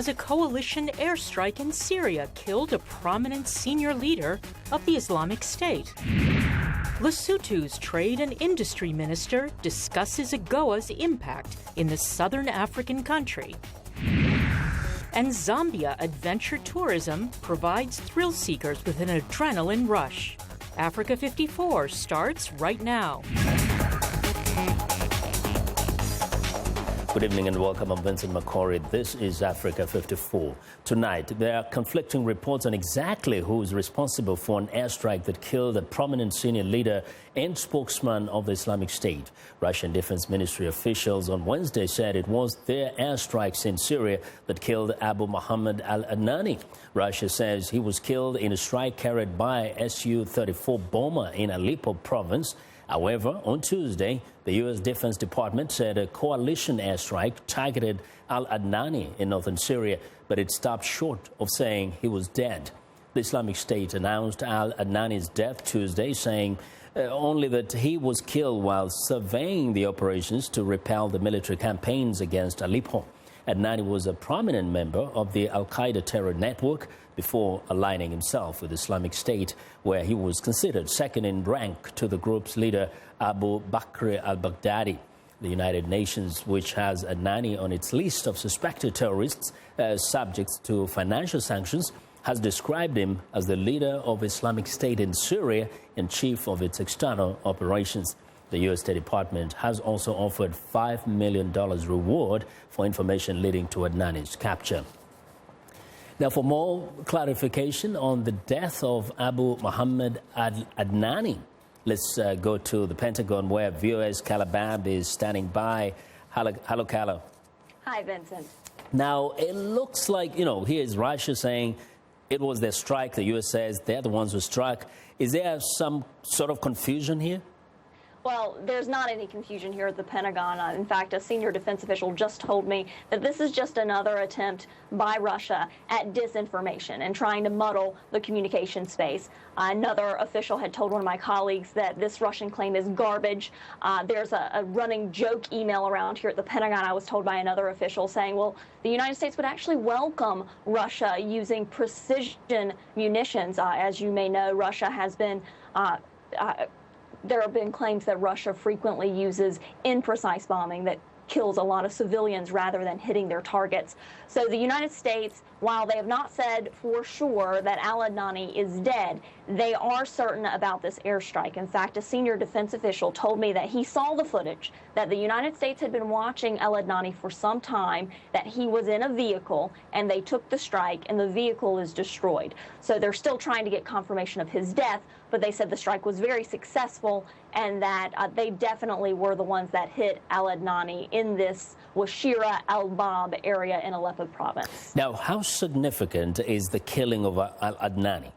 has a coalition airstrike in Syria killed a prominent senior leader of the Islamic State. Lesotho's trade and industry minister discusses AGOA's impact in the southern African country. And Zambia Adventure Tourism provides thrill seekers with an adrenaline rush. Africa 54 starts right now. Good evening and welcome. I'm Vincent Makori. This is Africa 54. Tonight, there are conflicting reports on exactly who is responsible for an airstrike that killed a prominent senior leader and spokesman of the Islamic State. Russian Defense Ministry officials on Wednesday said it was their airstrikes in Syria that killed Abu Muhammad al-Adnani. Russia says he was killed in a strike carried by Su-34 bomber in Aleppo province. However, on Tuesday, the U.S. Defense Department said a coalition airstrike targeted al-Adnani in northern Syria, but it stopped short of saying he was dead. The Islamic State announced al-Adnani's death Tuesday, saying only that he was killed while surveying the operations to repel the military campaigns against Aleppo. Adnani was a prominent member of the al-Qaeda terror network before aligning himself with Islamic State, where he was considered second in rank to the group's leader, Abu Bakr al-Baghdadi. The United Nations, which has Adnani on its list of suspected terrorists subject to financial sanctions, has described him as the leader of Islamic State in Syria and chief of its external operations. The U.S. State Department has also offered $5 million reward for information leading to Adnani's capture. Now, for more clarification on the death of Abu Muhammad al-Adnani, let's go to the Pentagon, where VOA's Kala Bab is standing by. Hello, Kala. Hi, Vincent. Now, it looks like, here's Russia saying it was their strike. The U.S. says they're the ones who struck. Is there some sort of confusion here? Well, there's not any confusion here at the Pentagon. In fact, a senior defense official just told me that this is just another attempt by Russia at disinformation and trying to muddle the communication space. Another official had told one of my colleagues that this Russian claim is garbage. There's a running joke email around here at the Pentagon, I was told by another official, saying, well, the United States would actually welcome Russia using precision munitions. As you may know, Russia has been there have been claims that Russia frequently uses imprecise bombing that kills a lot of civilians rather than hitting their targets. So the United States, while they have not said for sure that al-Adnani is dead, they are certain about this airstrike. In fact, a senior defense official told me that he saw the footage, that the United States had been watching al-Adnani for some time, that he was in a vehicle, and they took the strike, and the vehicle is destroyed. So they're still trying to get confirmation of his death, but they said the strike was very successful and that they definitely were the ones that hit al-Adnani in this Washira al-Bab area in Aleppo province. Now, how significant is the killing of al-Adnani?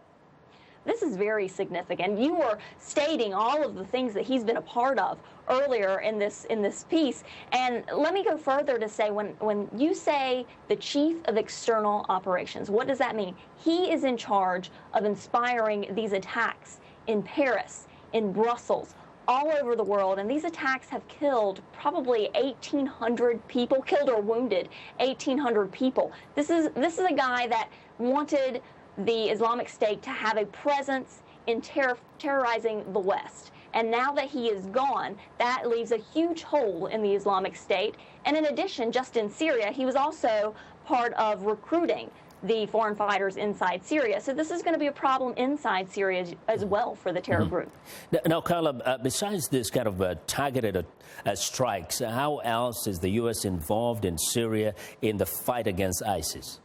This is very significant. You were stating all of the things that he's been a part of earlier in this piece. And let me go further to say, when you say the chief of external operations, what does that mean? He is in charge of inspiring these attacks in Paris, in Brussels, all over the world, and these attacks have killed probably 1,800 people, killed or wounded 1,800 people. This is a guy that wanted the Islamic State to have a presence in terrorizing the West. And now that he is gone, that leaves a huge hole in the Islamic State. And in addition, just in Syria, he was also part of recruiting the foreign fighters inside Syria. So this is going to be a problem inside Syria as well for the terror group. Now, Carla, besides this kind of targeted strikes, how else is the U.S. involved in Syria in the fight against ISIS?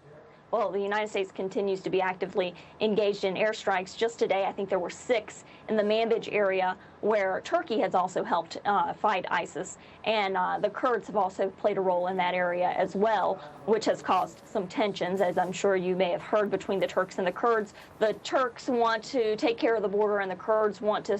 Well, the United States continues to be actively engaged in airstrikes. Just today, I think there were 6 in the Manbij area where Turkey has also helped fight ISIS. And the Kurds have also played a role in that area as well, which has caused some tensions, as I'm sure you may have heard, between the Turks and the Kurds. The Turks want to take care of the border and the Kurds want to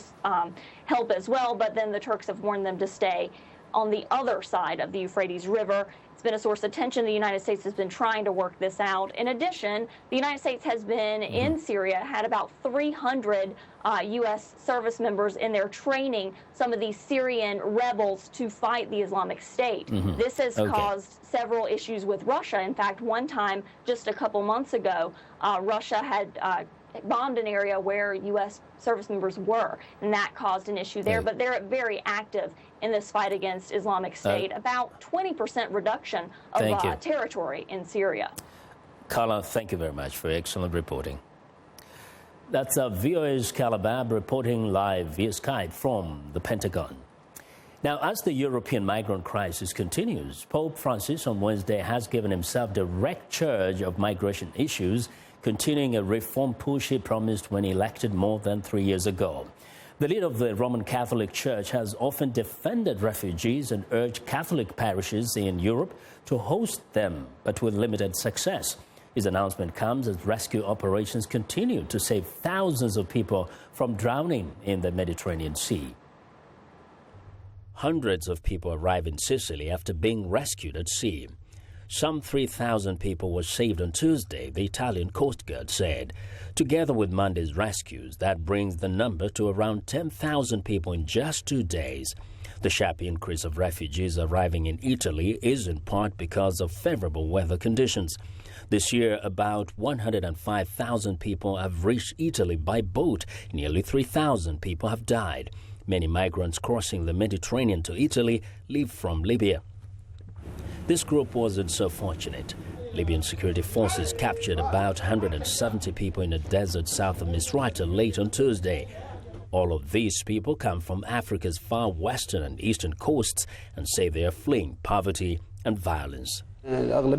help as well, but then the Turks have warned them to stay on the other side of the Euphrates River. It's been a source of tension. The United States has been trying to work this out. In addition, the United States has been in Syria, had about 300 U.S. service members in there training some of these Syrian rebels to fight the Islamic State. This has caused several issues with Russia. In fact, one time, just a couple months ago, Russia had bombed an area where U.S. service members were, and that caused an issue there. But they're very active in this fight against Islamic State, about 20% reduction of territory in Syria. Carla, thank you very much for excellent reporting. That's VOA's Carla Babb reporting live via Skype from the Pentagon. Now, as the European migrant crisis continues, Pope Francis on Wednesday has given himself direct charge of migration issues, continuing a reform push he promised when elected more than 3 years ago. The leader of the Roman Catholic Church has often defended refugees and urged Catholic parishes in Europe to host them, but with limited success. His announcement comes as rescue operations continue to save thousands of people from drowning in the Mediterranean Sea. Hundreds of people arrive in Sicily after being rescued at sea. Some 3,000 people were saved on Tuesday, the Italian Coast Guard said. Together with Monday's rescues, that brings the number to around 10,000 people in just 2 days. The sharp increase of refugees arriving in Italy is in part because of favorable weather conditions. This year, about 105,000 people have reached Italy by boat. Nearly 3,000 people have died. Many migrants crossing the Mediterranean to Italy live from Libya. This group wasn't so fortunate. Libyan security forces captured about 170 people in a desert south of Misrata late on Tuesday. All of these people come from Africa's far western and eastern coasts and say they are fleeing poverty and violence. The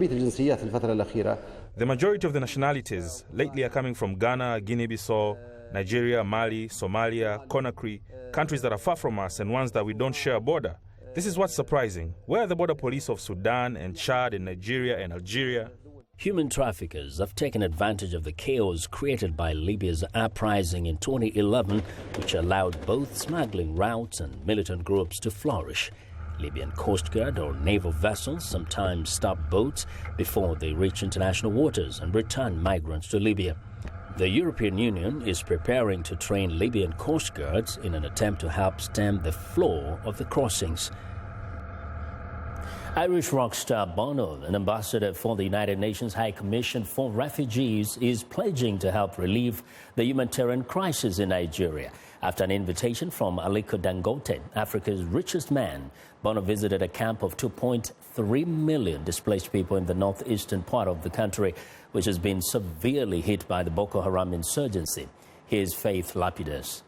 majority of the nationalities lately are coming from Ghana, Guinea-Bissau, Nigeria, Mali, Somalia, Conakry, countries that are far from us and ones that we don't share a border. This is what's surprising. Where are the border police of Sudan and Chad and Nigeria and Algeria? Human traffickers have taken advantage of the chaos created by Libya's uprising in 2011, which allowed both smuggling routes and militant groups to flourish. Libyan Coast Guard or naval vessels sometimes stop boats before they reach international waters and return migrants to Libya. The European Union is preparing to train Libyan Coast Guards in an attempt to help stem the flow of the crossings. Irish rock star Bono, an ambassador for the United Nations High Commission for Refugees, is pledging to help relieve the humanitarian crisis in Nigeria. After an invitation from Aliko Dangote, Africa's richest man, Bono visited a camp of 2.3 million displaced people in the northeastern part of the country, which has been severely hit by the Boko Haram insurgency. Here's Faith Lapidus.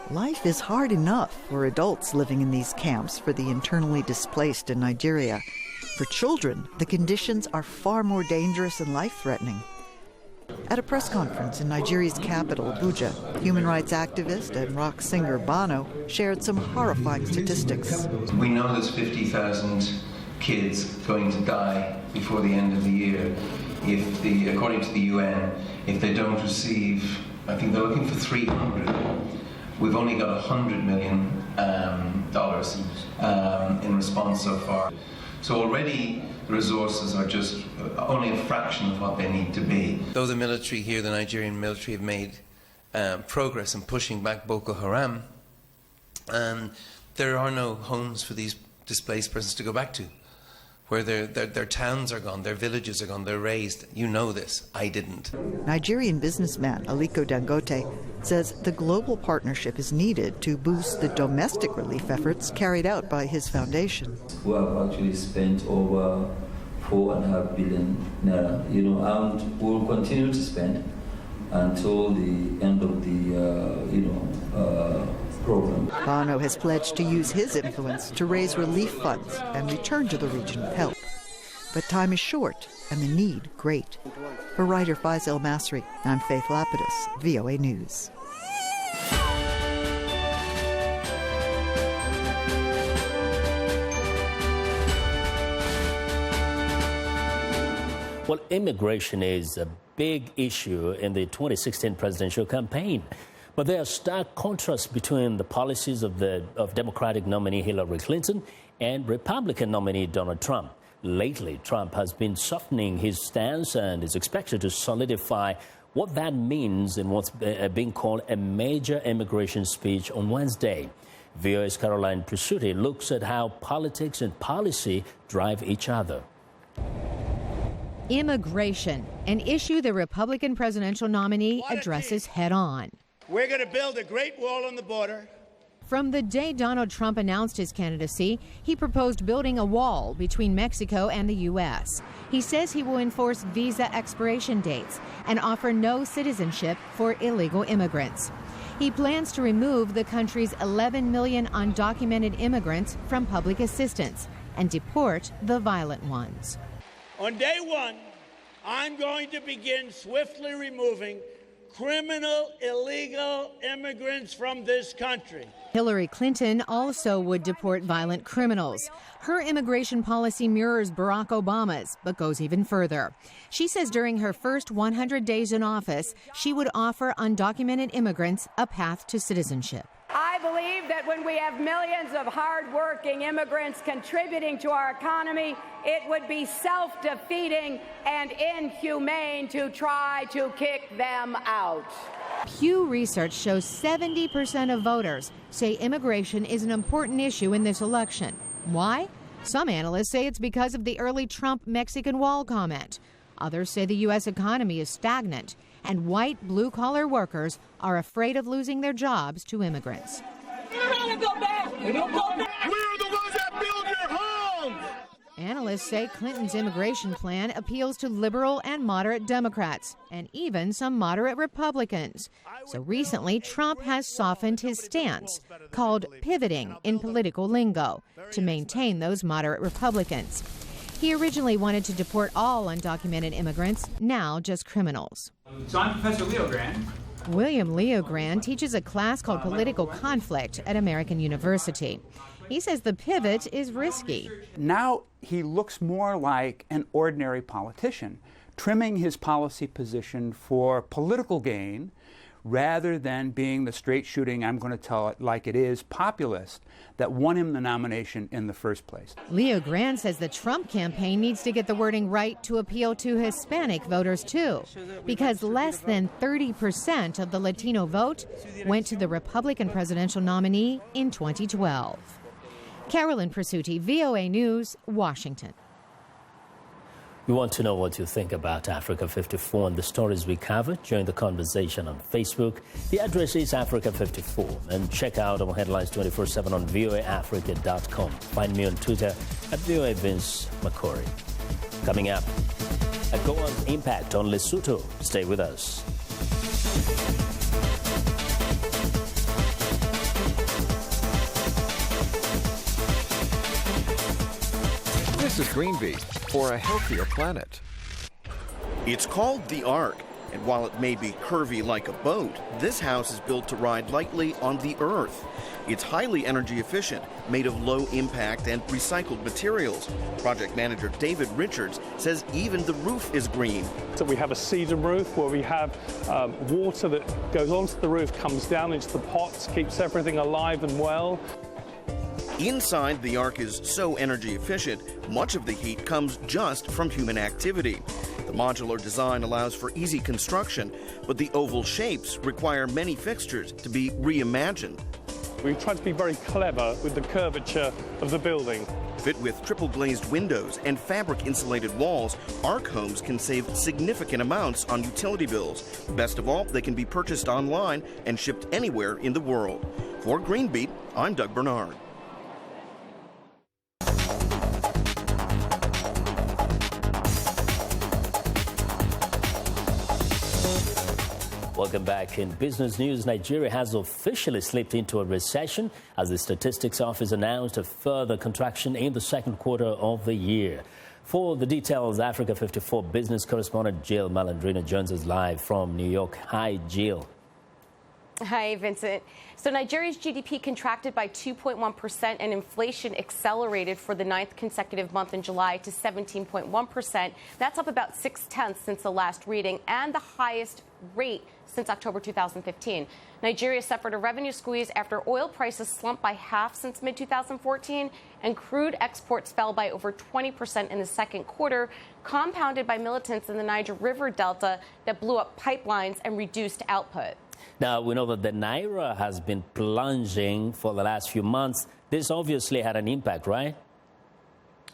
Life is hard enough for adults living in these camps for the internally displaced in Nigeria. For children, the conditions are far more dangerous and life-threatening. At a press conference in Nigeria's capital, Abuja, human rights activist and rock singer Bono shared some horrifying statistics. We know there's 50,000 kids going to die before the end of the year according to the UN, if they don't receive, I think they're looking for 300. We've only got $100 million in response so far. So already the resources are just only a fraction of what they need to be. Though the military here, the Nigerian military, have made progress in pushing back Boko Haram, there are no homes for these displaced persons to go back to, where their towns are gone, their villages are gone, they're raised. You know this, I didn't. Nigerian businessman Aliko Dangote says the global partnership is needed to boost the domestic relief efforts carried out by his foundation. We have actually spent over 4.5 billion naira, and we'll continue to spend until the end of the, program. Bono has pledged to use his influence to raise relief funds and return to the region with help. But time is short and the need great. For writer Faisal Masri, I'm Faith Lapidus, VOA News. Well, immigration is a big issue in the 2016 presidential campaign. But there are stark contrasts between the policies of Democratic nominee Hillary Clinton and Republican nominee Donald Trump. Lately, Trump has been softening his stance and is expected to solidify what that means in what's being called a major immigration speech on Wednesday. VOA's Caroline Presutti looks at how politics and policy drive each other. Immigration, an issue the Republican presidential nominee addresses head-on. We're going to build a great wall on the border. From the day Donald Trump announced his candidacy, he proposed building a wall between Mexico and the U.S. He says he will enforce visa expiration dates and offer no citizenship for illegal immigrants. He plans to remove the country's 11 million undocumented immigrants from public assistance and deport the violent ones. On day one, I'm going to begin swiftly removing criminal, illegal immigrants from this country. Hillary Clinton also would deport violent criminals. Her immigration policy mirrors Barack Obama's, but goes even further. She says during her first 100 days in office, she would offer undocumented immigrants a path to citizenship. I believe that when we have millions of hardworking immigrants contributing to our economy, it would be self-defeating and inhumane to try to kick them out. Pew Research shows 70% of voters say immigration is an important issue in this election. Why? Some analysts say it's because of the early Trump-Mexican wall comment. Others say the U.S. economy is stagnant, and white blue-collar workers are afraid of losing their jobs to immigrants. We're the ones that build your homes! Analysts say Clinton's immigration plan appeals to liberal and moderate Democrats, and even some moderate Republicans. So recently, Trump has softened his stance, called pivoting in political lingo, to maintain those moderate Republicans. He originally wanted to deport all undocumented immigrants, now just criminals. So I'm Professor Leogrand. William Leogrand teaches a class called Political Conflict at American University. He says the pivot is risky. Now he looks more like an ordinary politician, trimming his policy position for political gain rather than being the straight-shooting, I'm going to tell it like it is, populist that won him the nomination in the first place. Leogrand says the Trump campaign needs to get the wording right to appeal to Hispanic voters, too, because less than 30% of the Latino vote went to the Republican presidential nominee in 2012. Caroline Presutti, VOA News, Washington. We want to know what you think about Africa 54 and the stories we covered during the conversation on Facebook. The address is Africa 54, and check out our headlines 24/7 on voaafrica.com. Find me on Twitter at VOA Vince Makori. Coming up, a Goa's impact on Lesotho. Stay with us. This is Greenbeat for a healthier planet. It's called the Ark, and while it may be curvy like a boat, this house is built to ride lightly on the Earth. It's highly energy efficient, made of low impact and recycled materials. Project manager David Richards says even the roof is green. So we have a cedar roof where we have water that goes onto the roof, comes down into the pots, keeps everything alive and well. Inside, the Ark is so energy efficient, much of the heat comes just from human activity. The modular design allows for easy construction, but the oval shapes require many fixtures to be reimagined. We've tried to be very clever with the curvature of the building. Fit with triple glazed windows and fabric insulated walls, Ark homes can save significant amounts on utility bills. Best of all, they can be purchased online and shipped anywhere in the world. For Greenbeat, I'm Doug Bernard. Welcome back. In business news, Nigeria has officially slipped into a recession as the Statistics Office announced a further contraction in the second quarter of the year. For the details, Africa 54 business correspondent Jill Malandrino joins us live from New York. Hi, Jill. Hi, Vincent. So Nigeria's GDP contracted by 2.1% and inflation accelerated for the 9th consecutive month in July to 17.1%. That's up about 0.6 since the last reading and the highest rate since October 2015. Nigeria suffered a revenue squeeze after oil prices slumped by half since mid-2014, and crude exports fell by over 20% in the second quarter, compounded by militants in the Niger River Delta that blew up pipelines and reduced output. Now, we know that the Naira has been plunging for the last few months. This obviously had an impact, right?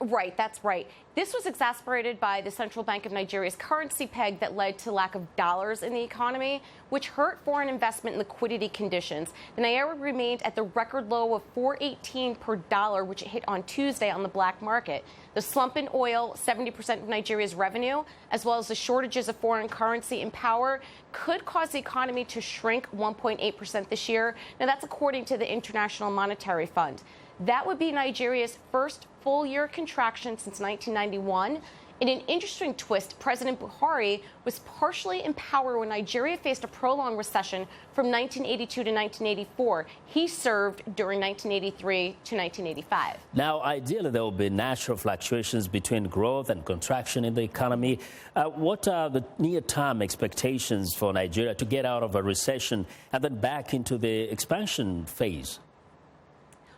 Right, that's right. This was exacerbated by the Central Bank of Nigeria's currency peg that led to lack of dollars in the economy, which hurt foreign investment and liquidity conditions. The Naira remained at the record low of $4.18 per dollar, which it hit on Tuesday on the black market. The slump in oil, 70% of Nigeria's revenue, as well as the shortages of foreign currency and power, could cause the economy to shrink 1.8% this year. Now, that's according to the International Monetary Fund. That would be Nigeria's first full-year contraction since 1991. In an interesting twist, President Buhari was partially in power when Nigeria faced a prolonged recession from 1982 to 1984. He served during 1983 to 1985. Now, ideally, there will be natural fluctuations between growth and contraction in the economy. What are the near-term expectations for Nigeria to get out of a recession and then back into the expansion phase?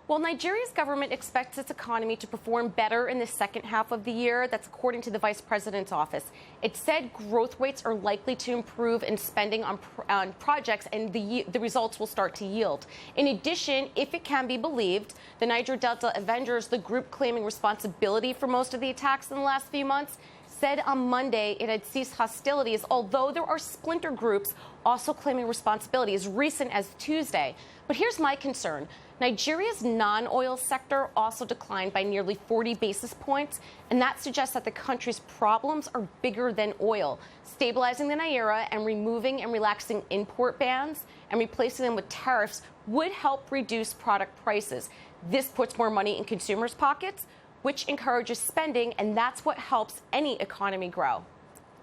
Well, Nigeria's government expects its economy to perform better in the second half of the year. That's according to the vice president's office. It said growth rates are likely to improve and spending on projects, and the results will start to yield. In addition, if it can be believed, the Niger Delta Avengers, the group claiming responsibility for most of the attacks in the last few months, said on Monday it had ceased hostilities, although there are splinter groups also claiming responsibility as recent as Tuesday. But here's my concern. Nigeria's non-oil sector also declined by nearly 40 basis points, and that suggests that the country's problems are bigger than oil. Stabilizing the Naira and removing and relaxing import bans and replacing them with tariffs would help reduce product prices. This puts more money in consumers' pockets, which encourages spending, and that's what helps any economy grow.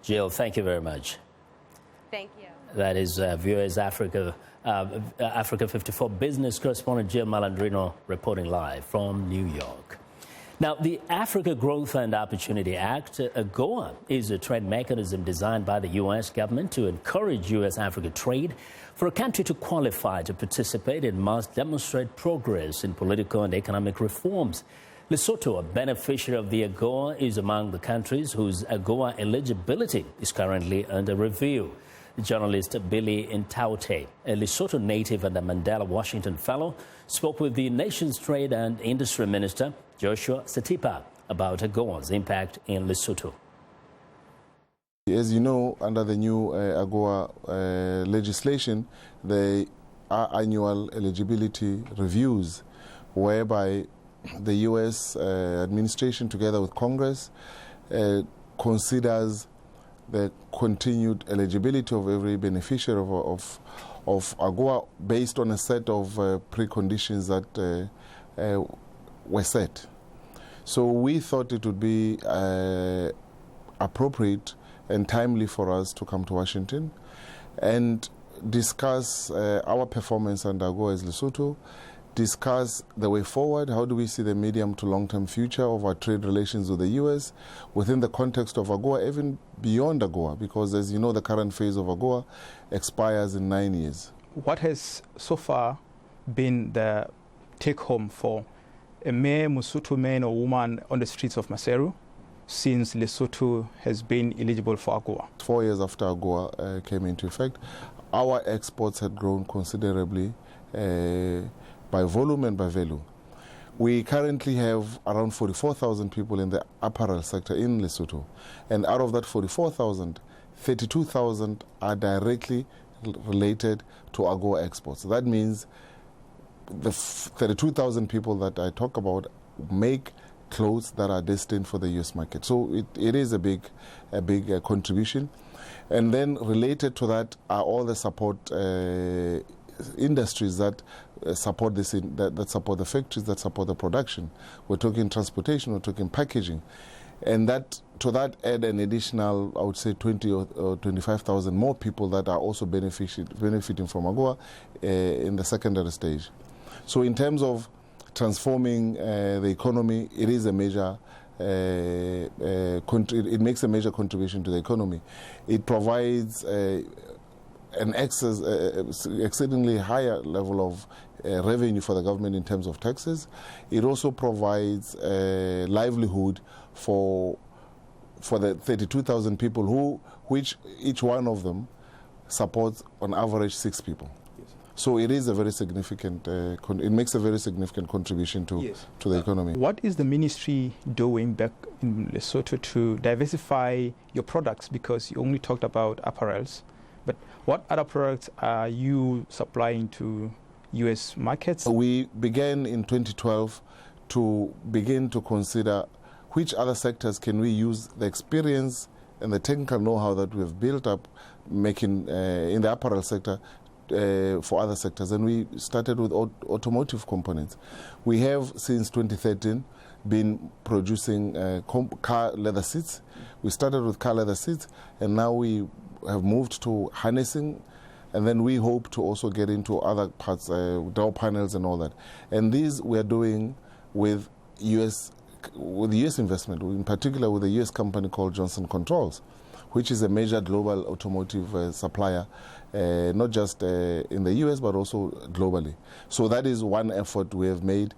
Jill, thank you very much. Thank you. That is VOA's Africa 54 business correspondent Jill Malandrino reporting live from New York. Now, the Africa Growth and Opportunity Act, AGOA, is a trade mechanism designed by the U.S. government to encourage U.S.-Africa trade. For a country to qualify to participate, it must demonstrate progress in political and economic reforms. Lesotho, a beneficiary of the AGOA, is among the countries whose AGOA eligibility is currently under review. Journalist Billy Ntaute, a Lesotho native and a Mandela Washington Fellow, spoke with the nation's Trade and Industry Minister, Joshua Setipa, about AGOA's impact in Lesotho. As you know, under the new AGOA legislation, there are annual eligibility reviews whereby the U.S. administration, together with Congress, considers the continued eligibility of every beneficiary of AGOA based on a set of preconditions that were set. So we thought it would be appropriate and timely for us to come to Washington and discuss our performance under AGOA as Lesotho, discuss the way forward. How do we see the medium to long-term future of our trade relations with the U.S. within the context of AGOA, even beyond AGOA, because as you know, the current phase of AGOA expires in 9 years. What has so far been the take-home for a mere Lesotho man or woman on the streets of Maseru since Lesotho has been eligible for AGOA? 4 years after AGOA came into effect, our exports had grown considerably by volume and by value. We currently have around 44,000 people in the apparel sector in Lesotho. And out of that 44,000, 32,000 are directly related to AGOA exports. That means the 32,000 people that I talk about make clothes that are destined for the U.S. market. So it is a big contribution. And then related to that are all the support industries that support this, that support the factories, that support the production. We're talking transportation, we're talking packaging. And that to that add an additional, I would say, 20 or 25,000 more people that are also benefiting from AGOA in the secondary stage. So in terms of transforming the economy, it is a major it makes a major contribution to the economy. It provides an exceedingly higher level of revenue for the government in terms of taxes. It also provides livelihood for the 32,000 people which each one of them supports on average 6 people. Yes. So it is a very significant, it makes a very significant contribution to the economy. What is the ministry doing back in Lesotho to diversify your products? Because you only talked about apparels, but what other products are you supplying to U.S. markets? We began in 2012 to begin to consider which other sectors can we use the experience and the technical know-how that we have built up making in the apparel sector for other sectors. And we started with automotive components. We have, since 2013, been producing car leather seats. We started with car leather seats, and now we have moved to harnessing, and then we hope to also get into other parts, door panels and all that. And these we are doing with U.S. investment, in particular with a U.S. company called Johnson Controls, which is a major global automotive supplier, not just in the U.S. but also globally. So that is one effort we have made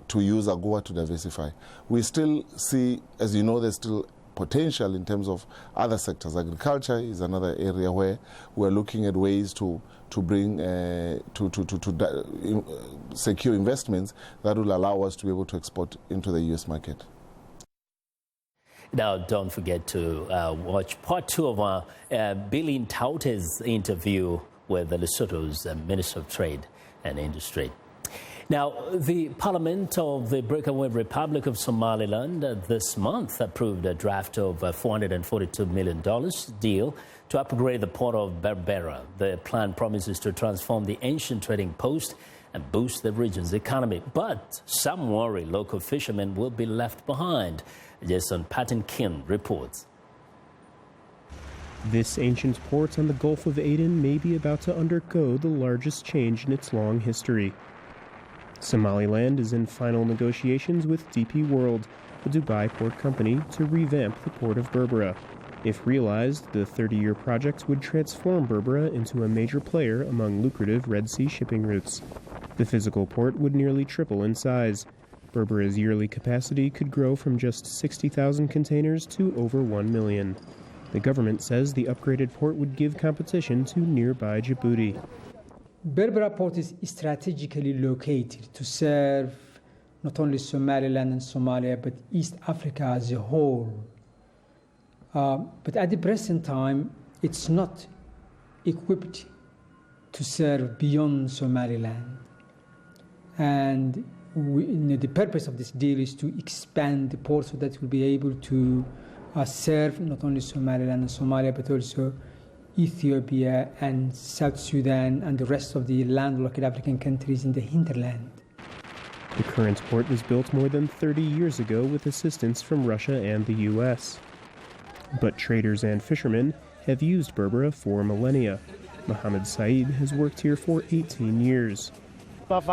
to use AGOA to diversify. We still see, as you know, there's still potential in terms of other sectors. Agriculture is another area where we're looking at ways to bring secure investments that will allow us to be able to export into the U.S. market. Now, don't forget to watch part 2 of our Billy Ntaute's interview with the Lesotho's Minister of Trade and Industry. Now, the Parliament of the breakaway Republic of Somaliland this month approved a draft of a $442 million deal to upgrade the port of Berbera. The plan promises to transform the ancient trading post and boost the region's economy. But some worry local fishermen will be left behind. Jason Patton-Kin reports. This ancient port on the Gulf of Aden may be about to undergo the largest change in its long history. Somaliland is in final negotiations with DP World, the Dubai port company, to revamp the port of Berbera. If realized, the 30-year project would transform Berbera into a major player among lucrative Red Sea shipping routes. The physical port would nearly triple in size. Berbera's yearly capacity could grow from just 60,000 containers to over 1 million. The government says the upgraded port would give competition to nearby Djibouti. Berbera port is strategically located to serve not only Somaliland and Somalia, but East Africa as a whole. But at the present time, it's not equipped to serve beyond Somaliland. And the purpose of this deal is to expand the port so that it will be able to serve not only Somaliland and Somalia, but also Ethiopia and South Sudan and the rest of the landlocked African countries in the hinterland. The current port was built more than 30 years ago with assistance from Russia and the U.S. But traders and fishermen have used Berbera for millennia. Mohammed Saeed has worked here for 18 years. If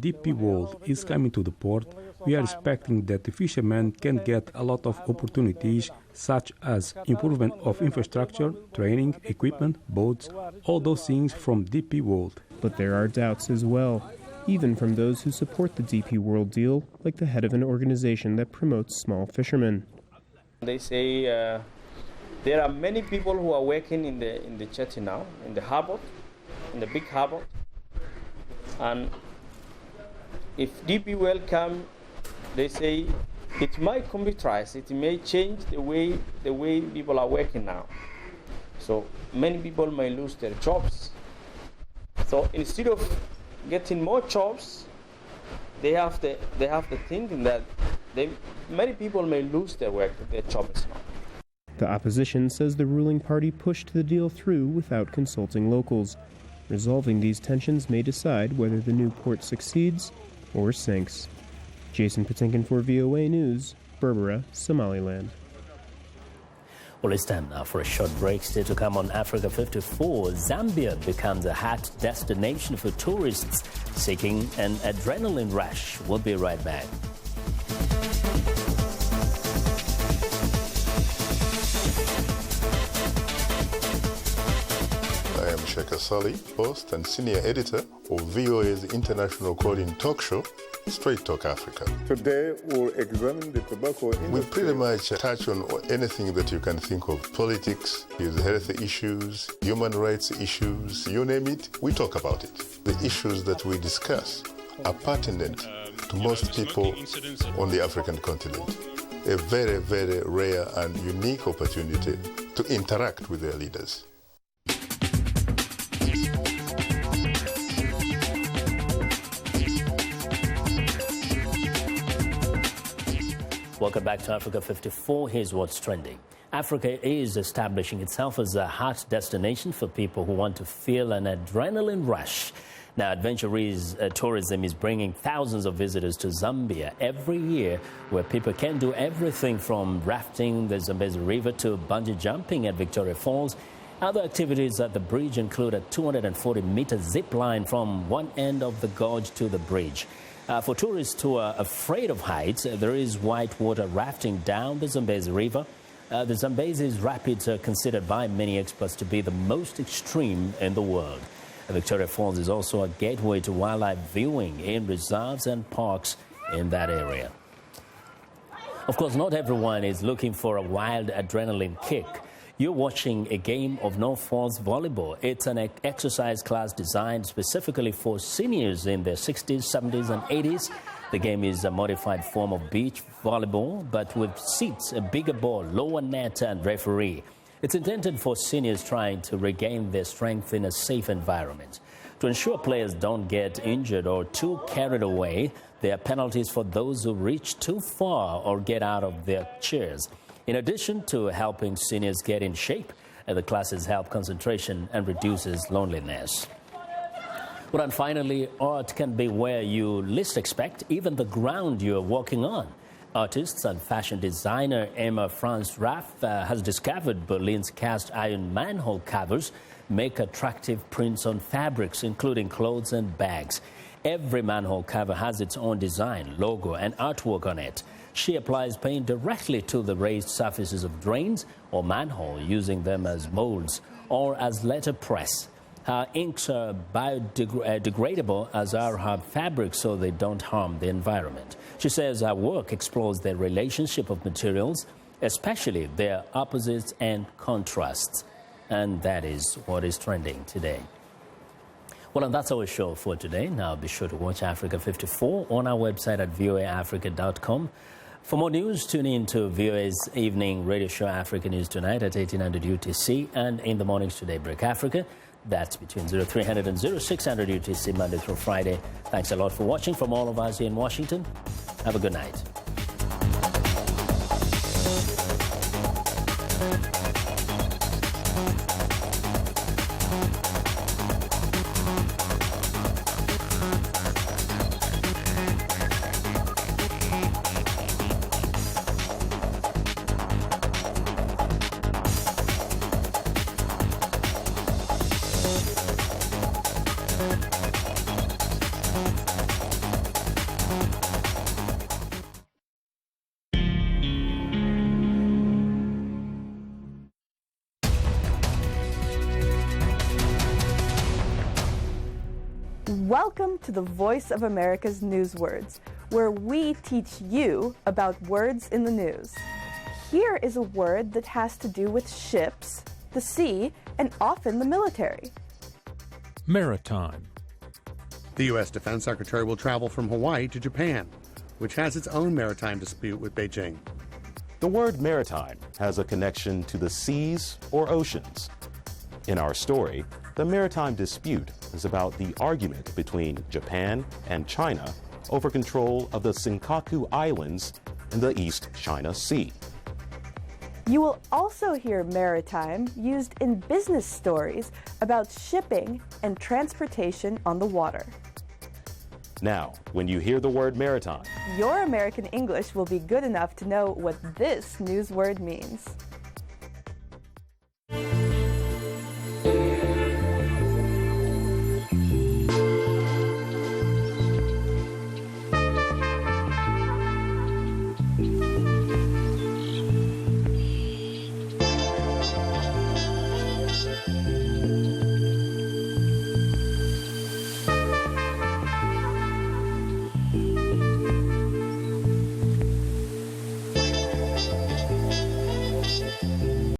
DP World is coming to the port, we are expecting that the fishermen can get a lot of opportunities, such as improvement of infrastructure, training, equipment, boats, all those things from DP World. But there are doubts as well, even from those who support the DP World deal, like the head of an organization that promotes small fishermen. They say there are many people who are working in the jetty now, in the harbor, in the big harbor. And if DP World come, they say it might computerize, it may change the way people are working now. So many people may lose their jobs. So instead of getting more jobs, they have the thinking that many people may lose their work, their jobs now. The opposition says the ruling party pushed the deal through without consulting locals. Resolving these tensions may decide whether the new port succeeds or sinks. Jason Patinkin for VOA News, Berbera, Somaliland. Well, it's time now for a short break. Still to come on Africa 54, Zambia becomes a hot destination for tourists seeking an adrenaline rush. We'll be right back. Shekhar Sali, host and senior editor of VOA's international call-in talk show, Straight Talk Africa. Today we'll examine the tobacco industry. We pretty much touch on anything that you can think of. Politics, health issues, human rights issues, you name it, we talk about it. The issues that we discuss are pertinent to most people on the African continent. A very, very rare and unique opportunity to interact with their leaders. Welcome back to Africa 54. Here's what's trending. Africa is establishing itself as a hot destination for people who want to feel an adrenaline rush. Now, adventure tourism is bringing thousands of visitors to Zambia every year, where people can do everything from rafting the Zambezi River to bungee jumping at Victoria Falls. Other activities at the bridge include a 240-meter zip line from one end of the gorge to the bridge. For tourists who are afraid of heights, there is whitewater rafting down the Zambezi River. The Zambezi's rapids are considered by many experts to be the most extreme in the world. Victoria Falls is also a gateway to wildlife viewing in reserves and parks in that area. Of course, not everyone is looking for a wild adrenaline kick. You're watching a game of no falls volleyball. It's an exercise class designed specifically for seniors in their 60s, 70s, and 80s. The game is a modified form of beach volleyball, but with seats, a bigger ball, lower net, and referee. It's intended for seniors trying to regain their strength in a safe environment. To ensure players don't get injured or too carried away, there are penalties for those who reach too far or get out of their chairs. In addition to helping seniors get in shape, the classes help concentration and reduces loneliness. Well, and finally, art can be where you least expect, even the ground you're walking on. Artist and fashion designer Emma Franz Raff has discovered Berlin's cast iron manhole covers make attractive prints on fabrics, including clothes and bags. Every manhole cover has its own design, logo, and artwork on it. She applies paint directly to the raised surfaces of drains or manhole, using them as molds or as letterpress. Her inks are biodegradable, as are her fabrics, so they don't harm the environment. She says her work explores the relationship of materials, especially their opposites and contrasts. And that is what is trending today. Well, and that's our show for today. Now be sure to watch Africa 54 on our website at voaafrica.com. For more news, tune in to VOA's evening radio show Africa News Tonight at 1800 UTC and in the mornings to Daybreak Africa. That's between 0300 and 0600 UTC Monday through Friday. Thanks a lot for watching from all of us here in Washington. Have a good night. Welcome to the Voice of America's Newswords, where we teach you about words in the news. Here is a word that has to do with ships, the sea, and often the military. Maritime. The U.S. Defense Secretary will travel from Hawaii to Japan, which has its own maritime dispute with Beijing. The word maritime has a connection to the seas or oceans. In our story, the maritime dispute is about the argument between Japan and China over control of the Senkaku Islands in the East China Sea. You will also hear maritime used in business stories about shipping and transportation on the water. Now, when you hear the word maritime, your American English will be good enough to know what this news word means.